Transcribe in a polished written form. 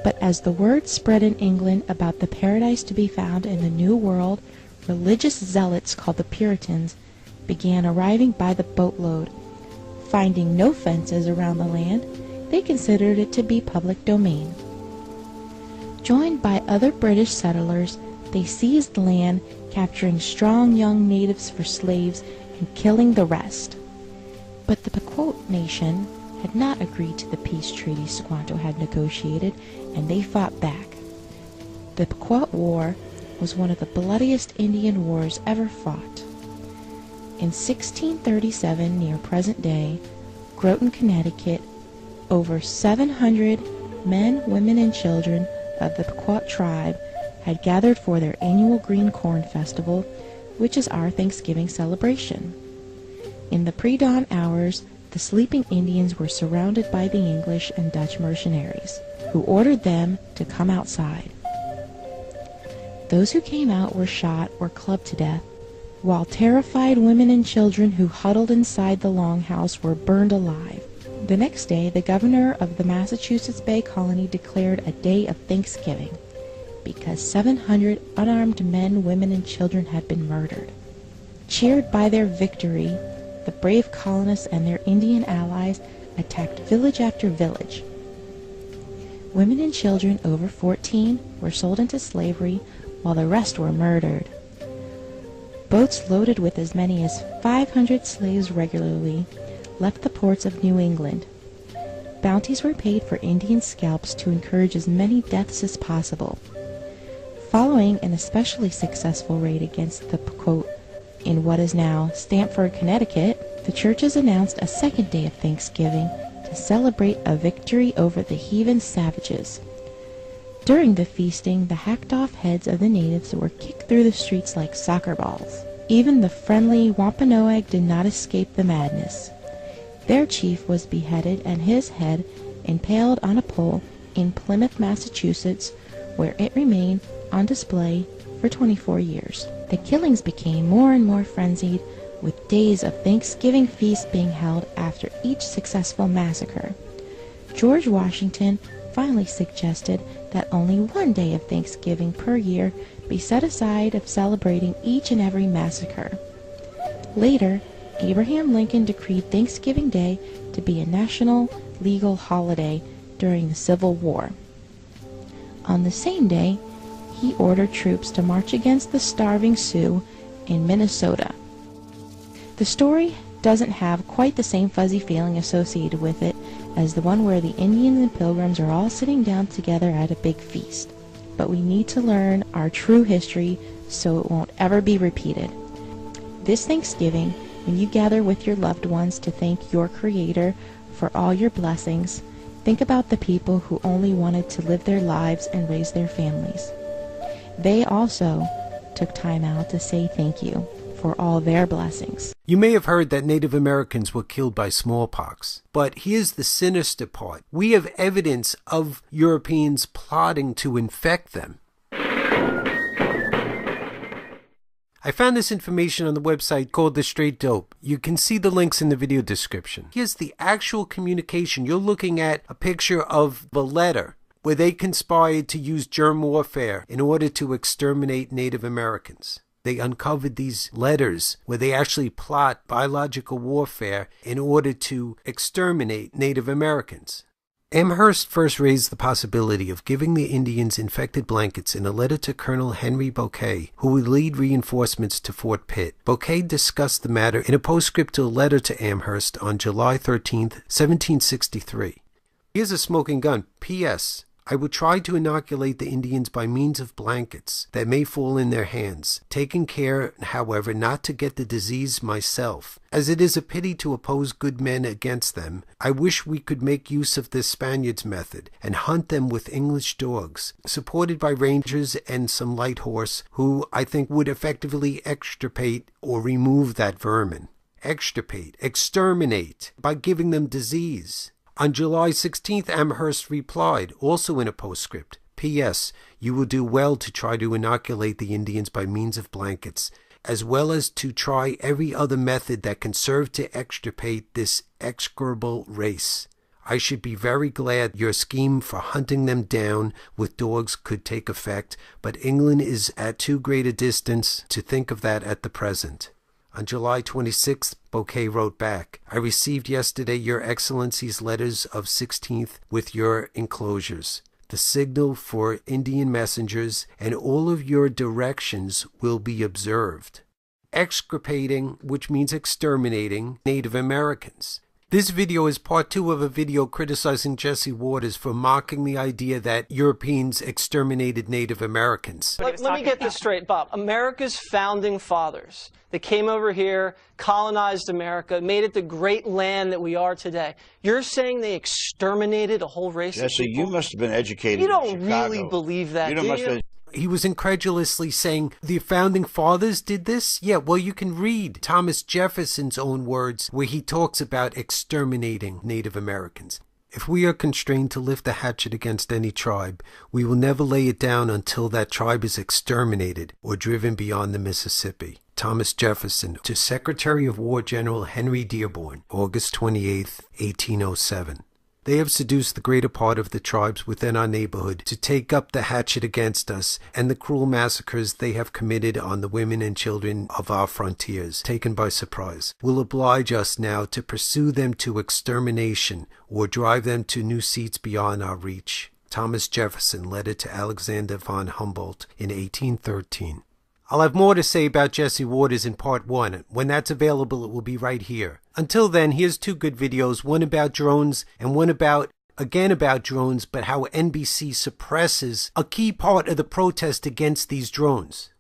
But as the word spread in England about the paradise to be found in the New World, religious zealots called the Puritans began arriving by the boatload. Finding no fences around the land, they considered it to be public domain. Joined by other British settlers, they seized land, capturing strong young natives for slaves and killing the rest. But the Pequot nation had not agreed to the peace treaty Squanto had negotiated, and they fought back. The Pequot War was one of the bloodiest Indian wars ever fought. In 1637, near present day, Groton, Connecticut, over 700 men, women, and children of the Pequot tribe had gathered for their annual Green Corn Festival, which is our Thanksgiving celebration. In the pre-dawn hours, the sleeping Indians were surrounded by the English and Dutch mercenaries, who ordered them to come outside. Those who came out were shot or clubbed to death, while terrified women and children who huddled inside the longhouse were burned alive. The next day, the governor of the Massachusetts Bay Colony declared a day of Thanksgiving, because 700 unarmed men, women, and children had been murdered. Cheered by their victory, the brave colonists and their Indian allies attacked village after village. Women and children over 14 were sold into slavery, while the rest were murdered. Boats loaded with as many as 500 slaves regularly left the ports of New England. Bounties were paid for Indian scalps to encourage as many deaths as possible. Following an especially successful raid against the Pequot in what is now Stamford, Connecticut, the churches announced a second day of Thanksgiving to celebrate a victory over the heathen savages. During the feasting, the hacked-off heads of the natives were kicked through the streets like soccer balls. Even the friendly Wampanoag did not escape the madness. Their chief was beheaded and his head impaled on a pole in Plymouth, Massachusetts, where it remained on display for 24 years. The killings became more and more frenzied, with days of Thanksgiving feasts being held after each successful massacre. George Washington finally suggested that only one day of Thanksgiving per year be set aside of celebrating each and every massacre. Later, Abraham Lincoln decreed Thanksgiving Day to be a national legal holiday during the Civil War. On the same day, he ordered troops to march against the starving Sioux in Minnesota. The story doesn't have quite the same fuzzy feeling associated with it as the one where the Indians and Pilgrims are all sitting down together at a big feast. But we need to learn our true history so it won't ever be repeated. This Thanksgiving, when you gather with your loved ones to thank your Creator for all your blessings, think about the people who only wanted to live their lives and raise their families. They also took time out to say thank you for all their blessings. You may have heard that Native Americans were killed by smallpox, but here's the sinister part. We have evidence of Europeans plotting to infect them. I found this information on the website called The Straight Dope. You can see the links in the video description. Here's the actual communication. You're looking at a picture of the letter where they conspired to use germ warfare in order to exterminate Native Americans. They uncovered these letters where they actually plot biological warfare in order to exterminate Native Americans. Amherst first raised the possibility of giving the Indians infected blankets in a letter to Colonel Henry Bouquet, who would lead reinforcements to Fort Pitt. Bouquet discussed the matter in a postscript to a letter to Amherst on July 13, 1763. Here's a smoking gun. P.S. I would try to inoculate the Indians by means of blankets that may fall in their hands, taking care, however, not to get the disease myself. As it is a pity to oppose good men against them, I wish we could make use of this Spaniards' method and hunt them with English dogs, supported by rangers and some light horse, who I think would effectively extirpate or remove that vermin. Extirpate, exterminate, by giving them disease. On July 16th, Amherst replied, also in a postscript, P.S. You will do well to try to inoculate the Indians by means of blankets, as well as to try every other method that can serve to extirpate this execrable race. I should be very glad your scheme for hunting them down with dogs could take effect, but England is at too great a distance to think of that at the present. On July 26th, Bouquet wrote back, I received yesterday your Excellency's letters of 16th with your enclosures. The signal for Indian messengers and all of your directions will be observed. Extirpating, which means exterminating, Native Americans. This video is part 2 of a video criticizing Jesse Waters for mocking the idea that Europeans exterminated Native Americans. Let me get this straight, Bob. America's founding fathers, they came over here, colonized America, made it the great land that we are today. You're saying they exterminated a whole race of people? Jesse, you must have been educated You in don't Chicago. really believe that, You do must you? have. He was incredulously saying, the founding fathers did this? Yeah, well, you can read Thomas Jefferson's own words where he talks about exterminating Native Americans. If we are constrained to lift the hatchet against any tribe, we will never lay it down until that tribe is exterminated or driven beyond the Mississippi. Thomas Jefferson to Secretary of War General Henry Dearborn, August 28, 1807. They have seduced the greater part of the tribes within our neighborhood to take up the hatchet against us, and the cruel massacres they have committed on the women and children of our frontiers, taken by surprise, will oblige us now to pursue them to extermination or drive them to new seats beyond our reach. Thomas Jefferson, letter to Alexander von Humboldt in 1813. I'll have more to say about Jesse Waters in part 1. When that's available, it will be right here. Until then, here's 2 good videos, one about drones and one about drones, but how NBC suppresses a key part of the protest against these drones.